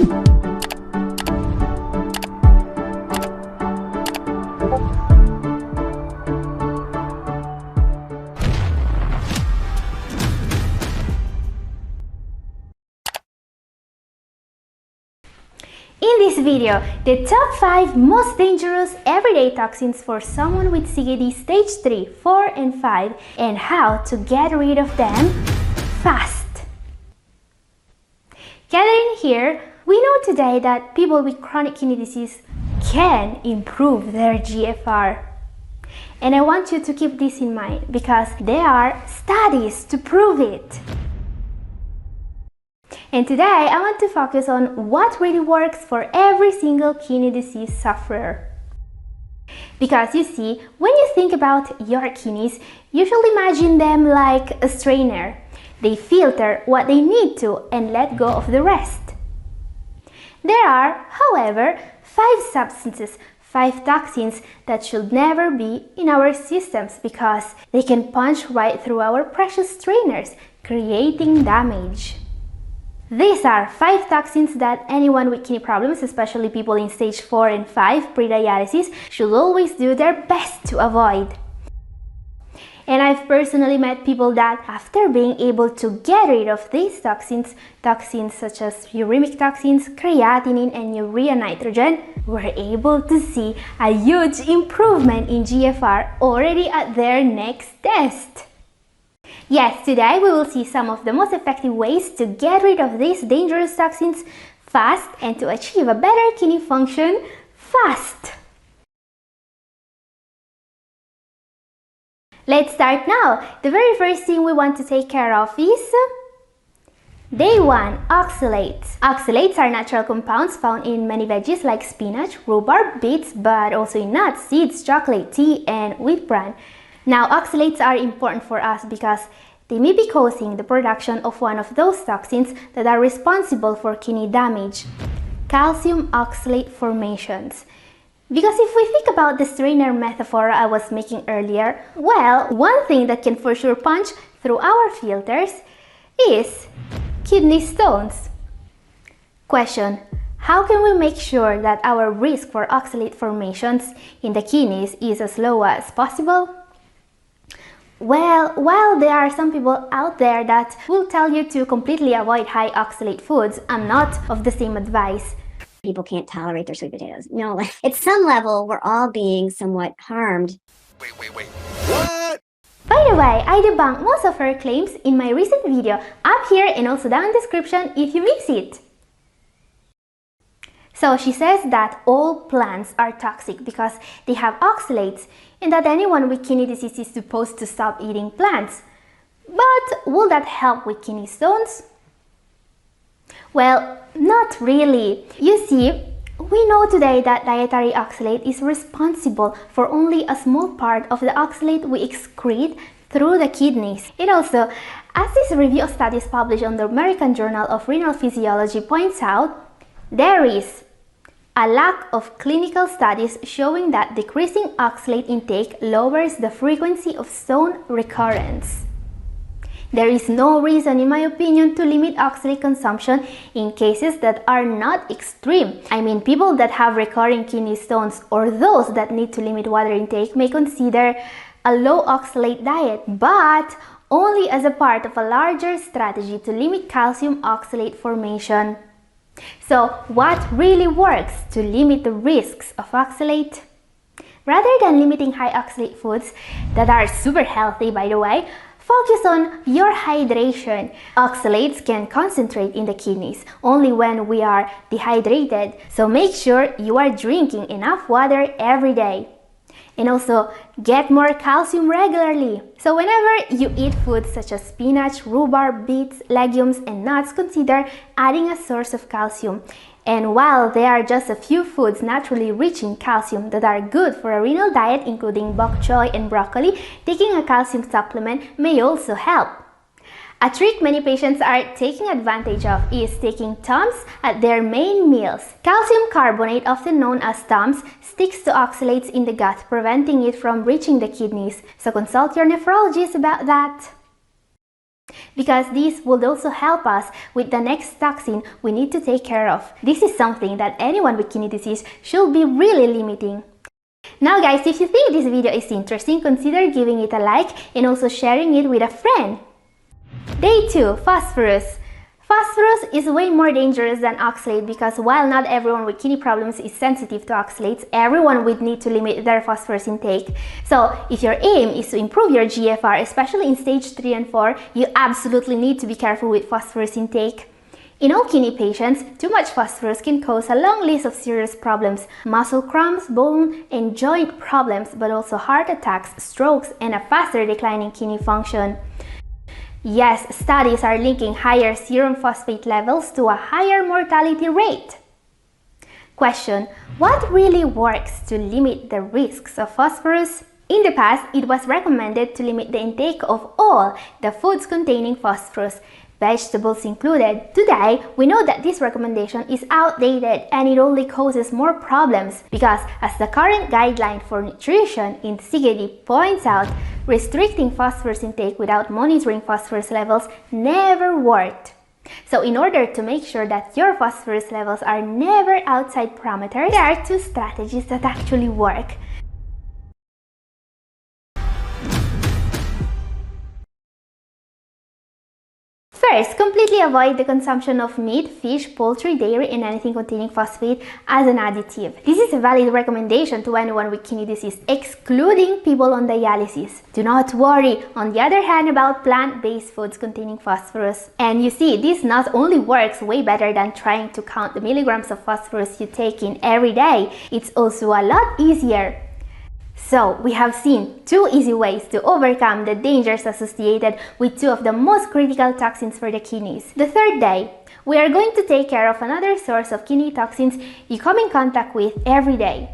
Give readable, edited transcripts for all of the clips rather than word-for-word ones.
In this video, the top 5 most dangerous everyday toxins for someone with CKD stage 3, 4 and 5 and how to get rid of them fast. Gathering here, we know today that people with chronic kidney disease can improve their GFR. And I want you to keep this in mind because there are studies to prove it. And today I want to focus on what really works for every single kidney disease sufferer. Because you see, when you think about your kidneys, you should imagine them like a strainer. They filter what they need to and let go of the rest. There are, however, 5 substances, 5 toxins that should never be in our systems because they can punch right through our precious strainers, creating damage. These are 5 toxins that anyone with kidney problems, especially people in stage 4 and 5 pre-dialysis, should always do their best to avoid. And I've personally met people that, after being able to get rid of these toxins such as uremic toxins, creatinine and urea nitrogen, were able to see a huge improvement in GFR already at their next test. Yes, today we will see some of the most effective ways to get rid of these dangerous toxins fast and to achieve a better kidney function fast. Let's start now. The very first thing we want to take care of is Day 1. Oxalates. Oxalates are natural compounds found in many veggies like spinach, rhubarb, beets, but also in nuts, seeds, chocolate, tea, and wheat bran. Now, oxalates are important for us because they may be causing the production of one of those toxins that are responsible for kidney damage, calcium oxalate formations. Because if we think about the strainer metaphor I was making earlier, well, one thing that can for sure punch through our filters is kidney stones. Question: how can we make sure that our risk for oxalate formations in the kidneys is as low as possible? Well, while there are some people out there that will tell you to completely avoid high oxalate foods, I'm not of the same advice. People can't tolerate their sweet potatoes. No, at some level, we're all being somewhat harmed. Wait, what? By the way, I debunked most of her claims in my recent video up here and also down in the description if you miss it. So she says that all plants are toxic because they have oxalates and that anyone with kidney disease is supposed to stop eating plants. But will that help with kidney stones? Well, not really. You see, we know today that dietary oxalate is responsible for only a small part of the oxalate we excrete through the kidneys. And also, as this review of studies published on the American Journal of Renal Physiology points out, there is a lack of clinical studies showing that decreasing oxalate intake lowers the frequency of stone recurrence. There is no reason, in my opinion, to limit oxalate consumption in cases that are not extreme. I mean, people that have recurring kidney stones or those that need to limit water intake may consider a low oxalate diet, but only as a part of a larger strategy to limit calcium oxalate formation. So, what really works to limit the risks of oxalate? Rather than limiting high oxalate foods that are super healthy, by the way, focus on your hydration. Oxalates can concentrate in the kidneys only when we are dehydrated, so make sure you are drinking enough water every day. And also, get more calcium regularly. So whenever you eat foods such as spinach, rhubarb, beets, legumes, and nuts, consider adding a source of calcium. And while there are just a few foods naturally rich in calcium that are good for a renal diet, including bok choy and broccoli, taking a calcium supplement may also help. A trick many patients are taking advantage of is taking Tums at their main meals. Calcium carbonate, often known as Tums, sticks to oxalates in the gut, preventing it from reaching the kidneys. So consult your nephrologist about that. because this would also help us with the next toxin we need to take care of. This is something that anyone with kidney disease should be really limiting. Now guys, if you think this video is interesting, consider giving it a like and also sharing it with a friend. Day 2. Phosphorus. Phosphorus is way more dangerous than oxalate because while not everyone with kidney problems is sensitive to oxalates, everyone would need to limit their phosphorus intake. So if your aim is to improve your GFR, especially in stage 3 and 4, you absolutely need to be careful with phosphorus intake. In all kidney patients, too much phosphorus can cause a long list of serious problems: muscle cramps, bone and joint problems, but also heart attacks, strokes, and a faster decline in kidney function. Yes, studies are linking higher serum phosphate levels to a higher mortality rate. Question: what really works to limit the risks of phosphorus? In the past, it was recommended to limit the intake of all the foods containing phosphorus, vegetables included. Today, we know that this recommendation is outdated and it only causes more problems because, as the current guideline for nutrition in CKD points out, restricting phosphorus intake without monitoring phosphorus levels never worked. So in order to make sure that your phosphorus levels are never outside parameters, there are 2 strategies that actually work. First, completely avoid the consumption of meat, fish, poultry, dairy, and anything containing phosphate as an additive. This is a valid recommendation to anyone with kidney disease, excluding people on dialysis. Do not worry, on the other hand, about plant-based foods containing phosphorus. And you see, this not only works way better than trying to count the milligrams of phosphorus you take in every day, it's also a lot easier. So, we have seen 2 easy ways to overcome the dangers associated with 2 of the most critical toxins for the kidneys. The third day, we are going to take care of another source of kidney toxins you come in contact with every day.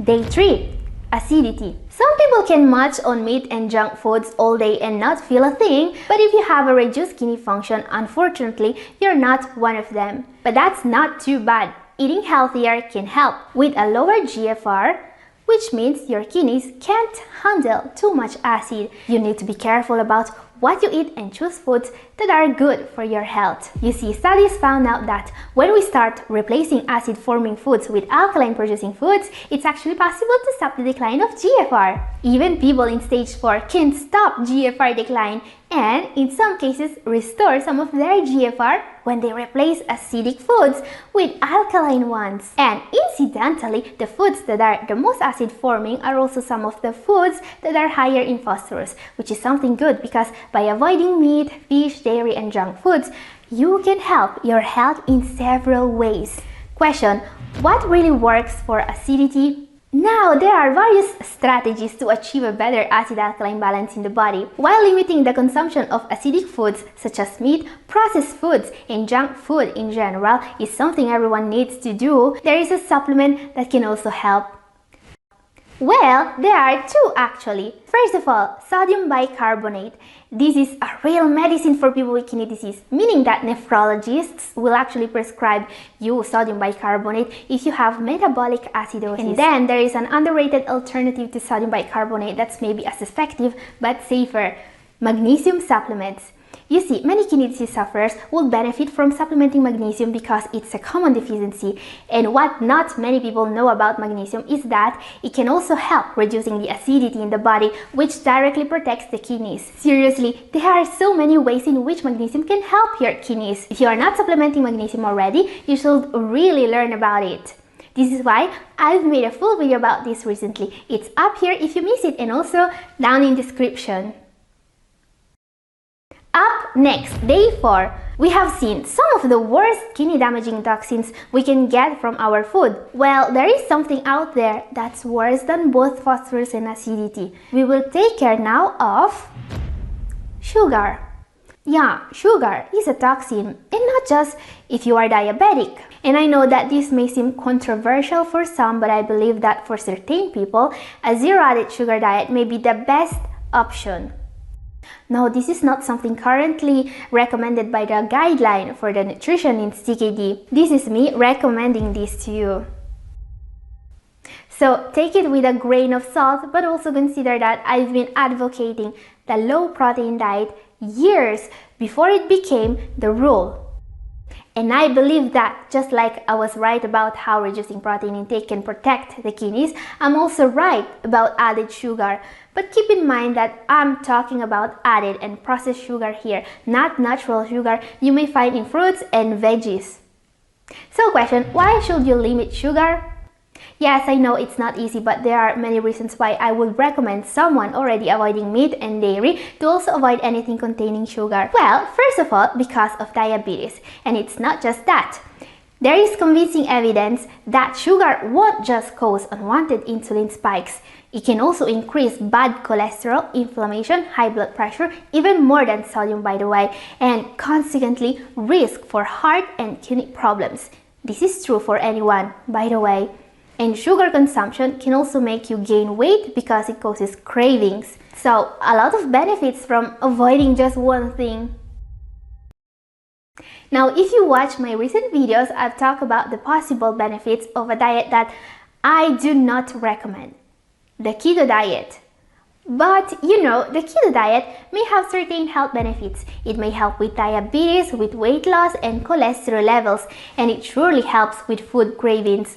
Day 3. Acidity. Some people can munch on meat and junk foods all day and not feel a thing, but if you have a reduced kidney function, unfortunately, you're not one of them. But that's not too bad. Eating healthier can help with a lower GFR, which means your kidneys can't handle too much acid. You need to be careful about what you eat and choose foods that are good for your health. You see, studies found out that when we start replacing acid-forming foods with alkaline-producing foods, it's actually possible to stop the decline of GFR. Even people in stage 4 can stop GFR decline and, in some cases, restore some of their GFR when they replace acidic foods with alkaline ones. And incidentally, the foods that are the most acid-forming are also some of the foods that are higher in phosphorus, which is something good because by avoiding meat, fish, dairy, and junk foods, you can help your health in several ways. Question: what really works for acidity? Now, there are various strategies to achieve a better acid-alkaline balance in the body. While limiting the consumption of acidic foods such as meat, processed foods, and junk food in general is something everyone needs to do, there is a supplement that can also help. Well, there are 2 actually. First of all, sodium bicarbonate. This is a real medicine for people with kidney disease, meaning that nephrologists will actually prescribe you sodium bicarbonate if you have metabolic acidosis. And then there is an underrated alternative to sodium bicarbonate that's maybe as effective but safer: magnesium supplements. You see, many kidney disease sufferers will benefit from supplementing magnesium because it's a common deficiency. And what not many people know about magnesium is that it can also help reducing the acidity in the body, which directly protects the kidneys. Seriously, there are so many ways in which magnesium can help your kidneys. If you are not supplementing magnesium already, you should really learn about it. This is why I've made a full video about this recently. It's up here if you miss it, and also down in description. Up next, day 4, we have seen some of the worst kidney damaging toxins we can get from our food. Well, there is something out there that's worse than both phosphorus and acidity. We will take care now of sugar. Yeah, sugar is a toxin, and not just if you are diabetic. And I know that this may seem controversial for some, but I believe that for certain people, a zero added sugar diet may be the best option. No, this is not something currently recommended by the guideline for the nutrition in CKD. This is me recommending this to you. So take it with a grain of salt, but also consider that I've been advocating the low protein diet years before it became the rule. And I believe that, just like I was right about how reducing protein intake can protect the kidneys, I'm also right about added sugar. But keep in mind that I'm talking about added and processed sugar here, not natural sugar you may find in fruits and veggies. So question, why should you limit sugar? Yes, I know it's not easy, but there are many reasons why I would recommend someone already avoiding meat and dairy to also avoid anything containing sugar. Well, first of all, because of diabetes. And it's not just that. There is convincing evidence that sugar won't just cause unwanted insulin spikes. It can also increase bad cholesterol, inflammation, high blood pressure, even more than sodium, by the way, and consequently risk for heart and kidney problems. This is true for anyone, by the way. And sugar consumption can also make you gain weight because it causes cravings. So, a lot of benefits from avoiding just one thing. Now, if you watch my recent videos, I've talked about the possible benefits of a diet that I do not recommend. The keto diet. But you know, the keto diet may have certain health benefits. It may help with diabetes, with weight loss, and cholesterol levels, and it surely helps with food cravings.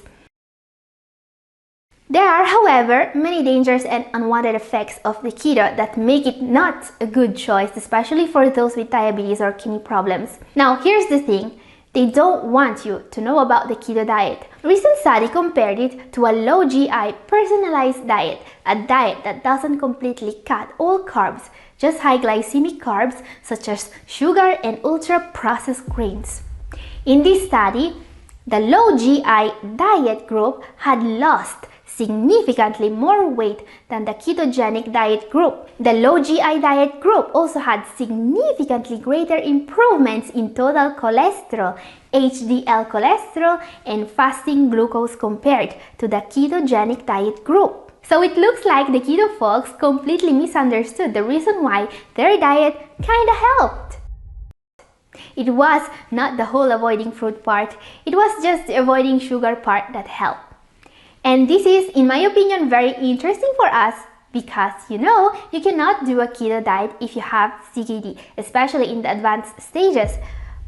There are, however, many dangers and unwanted effects of the keto that make it not a good choice, especially for those with diabetes or kidney problems. Now, here's the thing. They don't want you to know about the keto diet. A recent study compared it to a low GI personalized diet, a diet that doesn't completely cut all carbs, just high glycemic carbs such as sugar and ultra-processed grains. In this study, the low GI diet group had lost significantly more weight than the ketogenic diet group. The low GI diet group also had significantly greater improvements in total cholesterol, HDL cholesterol, and fasting glucose compared to the ketogenic diet group. So it looks like the keto folks completely misunderstood the reason why their diet kinda helped. It was not the whole avoiding fruit part, it was just the avoiding sugar part that helped. And this is, in my opinion, very interesting for us because, you know, you cannot do a keto diet if you have CKD, especially in the advanced stages.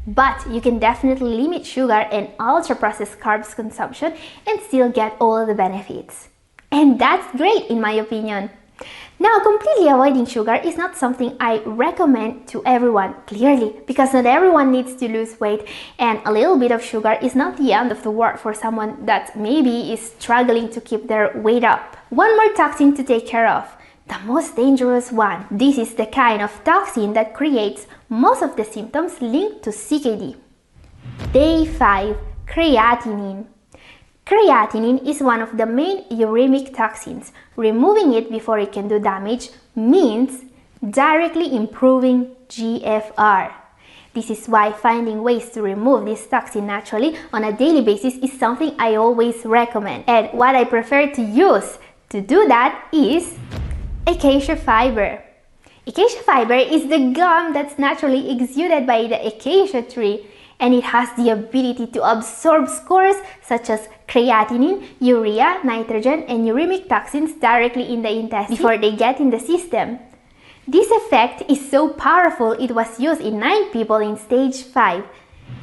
But you can definitely limit sugar and ultra-processed carbs consumption and still get all the benefits. And that's great, in my opinion. Now, completely avoiding sugar is not something I recommend to everyone, clearly, because not everyone needs to lose weight, and a little bit of sugar is not the end of the world for someone that maybe is struggling to keep their weight up. One more toxin to take care of, the most dangerous one. This is the kind of toxin that creates most of the symptoms linked to CKD. Day 5. Creatinine. Creatinine is one of the main uremic toxins. Removing it before it can do damage means directly improving GFR. This is why finding ways to remove this toxin naturally on a daily basis is something I always recommend. And what I prefer to use to do that is acacia fiber. Acacia fiber is the gum that's naturally exuded by the acacia tree, and it has the ability to absorb scores such as creatinine, urea, nitrogen, and uremic toxins directly in the intestine before they get in the system. This effect is so powerful it was used in 9 people in stage 5.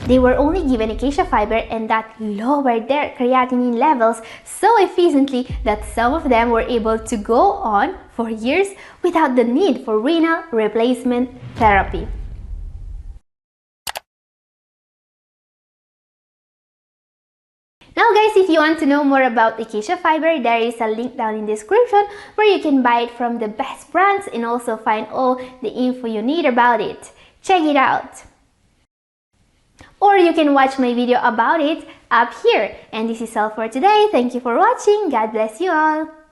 They were only given acacia fiber and that lowered their creatinine levels so efficiently that some of them were able to go on for years without the need for renal replacement therapy. Now guys, if you want to know more about acacia fiber, there is a link down in the description where you can buy it from the best brands and also find all the info you need about it. Check it out! Or you can watch my video about it up here. And this is all for today. Thank you for watching. God bless you all.